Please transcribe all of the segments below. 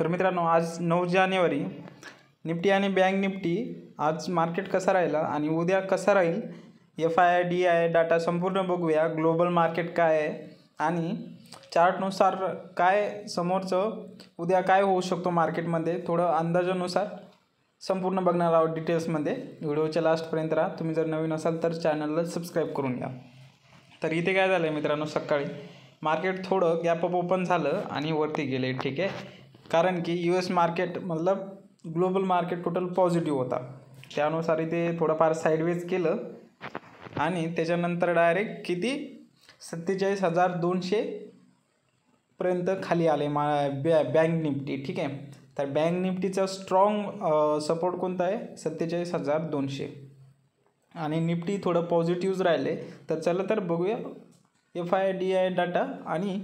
तर मित्रांनो, आज 9 जानेवारी निफ्टी आणि बँक निफ्टी आज मार्केट कसा राहिला आणि उद्या कसा राहील, FI DI डाटा संपूर्ण बघूया. ग्लोबल मार्केट काय आहे आणि चार्टनुसार काय समोरचं उद्या काय होऊ शकतो मार्केटमध्ये, थोडं अंदाजानुसार संपूर्ण बघणार आहोत डिटेल्समध्ये. व्हिडिओच्या लास्टपर्यंत राहा. तुम्ही जर नवीन असाल तर चॅनलला सबस्क्राईब करून घ्या. तर इथे काय झालं आहे मित्रांनो, सकाळी मार्केट थोडं गॅप अप ओपन झालं आणि वरती गेले. ठीक आहे, कारण की US मार्केट मतलब ग्लोबल मार्केट टोटल पॉझिटिव्ह होता. त्यानुसार इथे थोडंफार साईडवेज केलं आणि त्याच्यानंतर डायरेक्ट किती 47,200 पर्यंत खाली आले बँक निफ्टी. ठीक आहे, तर बँक निफ्टीचा स्ट्रॉंग सपोर्ट कोणता आहे, 47,200 आणि निफ्टी थोडं पॉझिटिव्हच राहिले. तर चला तर बघूया FI DI डाटा आणि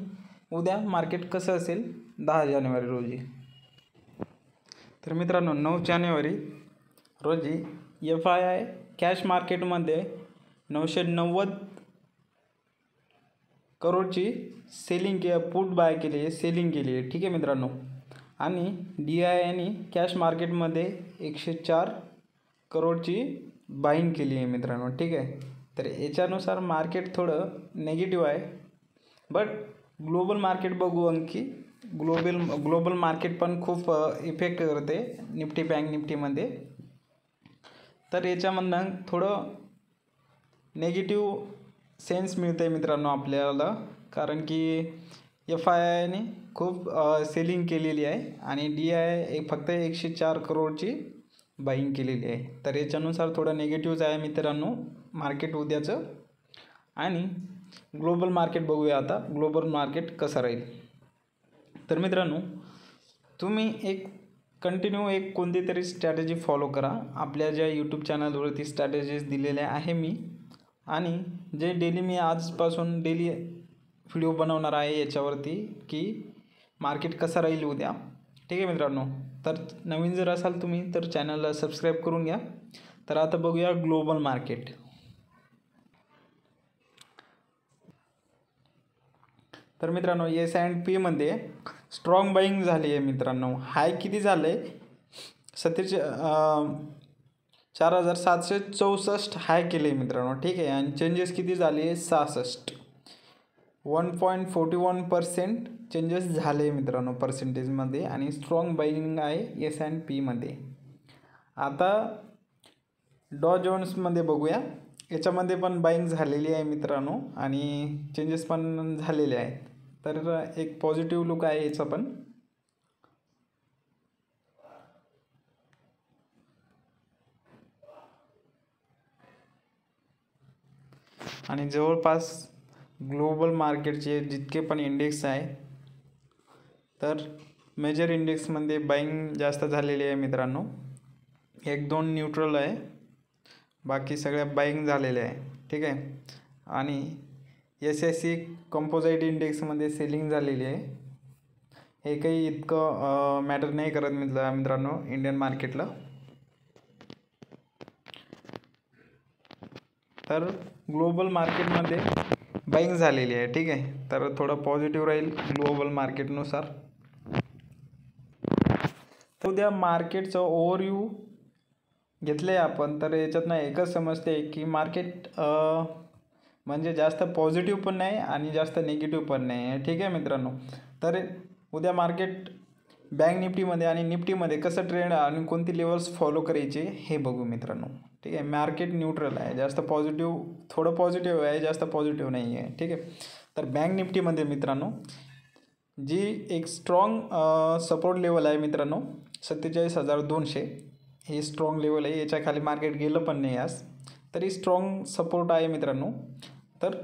उद्या मार्केट कसं असेल 10 जानेवारी रोजी. तर मित्रांनो, 9 जानेवारी रोजी FI कॅश मार्केटमध्ये 990 करोडची सेलिंग पुट बाय केली आहे, सेलिंग केली आहे. ठीक आहे मित्रांनो, आणि DI कॅश मार्केटमध्ये 104 करोडची बाईंग केली आहे मित्रांनो. ठीक आहे, तर याच्यानुसार मार्केट थोडं नेगेटिव्ह आहे. बट ग्लोबल मार्केट बघू आणखी. ग्लोबल मार्केट पण खूप इफेक्ट करते निफ्टी बँक निफ्टीमध्ये. तर याच्यामधनं थोडं नेगेटिव्ह सेन्स मिळतं आहे मित्रांनो आपल्याला, कारण की FI खूप सेलिंग केलेली आहे आणि DI फक्त 104 करोडची बाईंग केलेली आहे. तर याच्यानुसार थोडं नेगेटिव्हच आहे मित्रांनो मार्केट उद्याचं. आणि ग्लोबल मार्केट बघूया आता, ग्लोबल मार्केट कसं राहील. तर मित्रांनो, तुम्ही एक कंटिन्यू कोणती तरी स्ट्रॅटेजी फॉलो करा. आपल्या ज्या यूट्यूब चॅनलवरती स्ट्रॅटेजीज दिलेल्या आहे मी, आणि जे डेली मी आजपासून डेली व्हिडिओ बनवणार आहे याच्यावरती की मार्केट कसं राहील उद्या. ठीक आहे मित्रांनो, तर नवीन जर असाल तुम्ही तर चॅनलला सबस्क्राईब करून घ्या. तर आता बघूया ग्लोबल मार्केट. तर मित्रांनो, S&P मध्ये स्ट्रॉंग बाईंग झाली आहे मित्रांनो. हाय किती झालं आहे, 4,764 हाय केले मित्रांनो. ठीक आहे, आणि चेंजेस किती झाले, 66, 1.41% चेंजेस झाले मित्रांनो पर्सेंटेजमध्ये. आणि स्ट्रॉंग बाईंग आहे S&P मध्ये. आता डॉ जोन्समध्ये बघूया, याच्यामध्ये पण बाईंग झालेली आहे मित्रांनो आणि चेंजेस पण झालेले आहेत. तर एक पॉझिटिव्ह लुक आहे याचा पण. आणि जवळपास ग्लोबल मार्केटचे जितके पण इंडेक्स आहे, तर मेजर इंडेक्समध्ये बाईंग जास्त झालेली आहे मित्रांनो. 1-2 न्यूट्रल आहे, बाकी सगळ्या बाईंग झालेल्या आहे. ठीक आहे, आणि SSE कंपोजाईट इंडेक्समध्ये सेलिंग झालेली आहे. हे काही इतकं मॅटर नाही करत मित्रांनो इंडियन मार्केटला. तर ग्लोबल मार्केटमध्ये बाईंग झालेली आहे. ठीक आहे, तर थोडं पॉझिटिव्ह राहील ग्लोबल मार्केटनुसार. तर उद्या मार्केटचं ओव्हरव्ह्यू घेतलं आहे आपण, तर याच्यातनं एकच समजते की मार्केट म्हणजे जास्त पॉझिटिव्ह पण नाही आणि जास्त निगेटिव्ह पण नाही आहे. ठीक आहे मित्रांनो, तर उद्या मार्केट बँक निफ्टीमध्ये आणि निफ्टीमध्ये कसं ट्रेंड आणि कोणती लेवल्स फॉलो करायचे हे बघू मित्रांनो. ठीक आहे, मार्केट न्यूट्रल आहे, जास्त पॉझिटिव्ह, थोडं पॉझिटिव्ह आहे, जास्त पॉझिटिव्ह नाही आहे. ठीक आहे, तर बँक निफ्टीमध्ये मित्रांनो जी एक स्ट्रॉंग सपोर्ट लेवल आहे मित्रांनो 47,200, ही स्ट्रॉंग लेवल आहे. याच्या खाली मार्केट गेलं पण नाही आज, तरी स्ट्रॉंग सपोर्ट आहे मित्रांनो. तर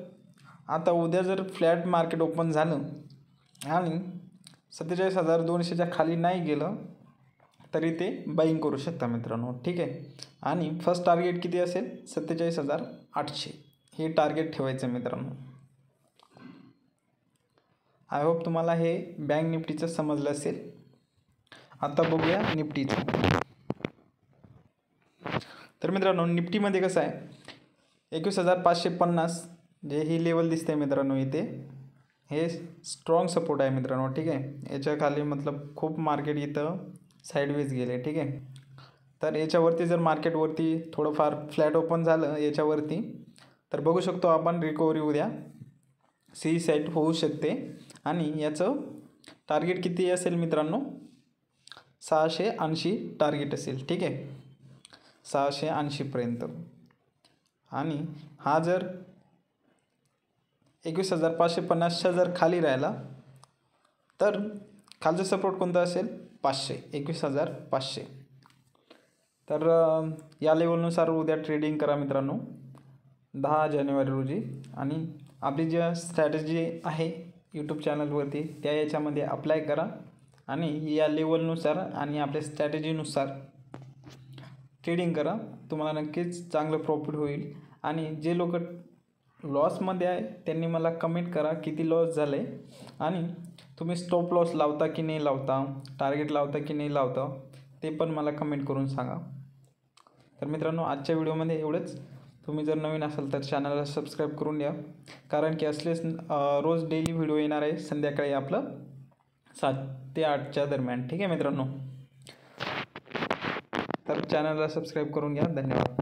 आता उद्या जर फ्लॅट मार्केट ओपन झालं आणि 47,200च्या खाली नाही गेलं तरी ते बाईंग करू शकता मित्रांनो. ठीक आहे, आणि फर्स्ट टार्गेट किती असेल, 47,800 हे टार्गेट ठेवायचं मित्रांनो. आय होप तुम्हाला हे बँक निफ्टीचं समजलं असेल. आता बघूया निफ्टीचं. तर मित्रांनो, निफ्टीमध्ये कसं आहे, 21,550 जे ही लेवल दिसते मित्रांनो इथे, हे स्ट्रॉंग सपोर्ट आहे मित्रांनो, ठीक आहे. याच्या खाली मतलब खूप मार्केट इथं साईडवेज गेले, ठीक आहे. तर याच्यावरती जर मार्केटवरती थोडंफार फ्लॅट ओपन झालं याच्यावरती, तर बघू शकतो आपण रिकव्हरी उद्या सी सेट होऊ शकते. आणि याचं टार्गेट किती असेल मित्रांनो, 680 टार्गेट असेल, ठीक आहे, 680पर्यंत. आणि हा जर 21,550च्या जर खाली राहिला तर खालचं सपोर्ट कोणता असेल, 500, 21,500. तर या लेवलनुसार उद्या ट्रेडिंग करा मित्रांनो 10 जानेवारी रोजी. आणि आपली जी स्ट्रॅटेजी आहे यूट्यूब चॅनलवरती त्या याच्यामध्ये अप्लाय करा आणि या लेवलनुसार आणि आपल्या स्ट्रॅटेजीनुसार ट्रेडिंग करा. तुम्हाला नक्कीच चांगलं प्रॉफिट होईल. आणि जे लोक लॉसमध्ये आहे त्यांनी मला कमेंट करा किती लॉस झालं आहे आणि तुम्ही स्टॉप लॉस लावता की नाही लावता, टार्गेट लावता की नाही लावता, ते पण मला कमेंट करून सांगा. तर मित्रांनो आजच्या व्हिडिओमध्ये एवढंच. तुम्ही जर नवीन असाल तर चॅनलला सबस्क्राईब करून द्या, कारण की असलेच रोज डेली व्हिडिओ येणार आहे संध्याकाळी आपलं 7 ते 8च्या दरम्यान, ठीक आहे मित्रांनो. तर चॅनलला सबस्क्राईब करून घ्या. धन्यवाद.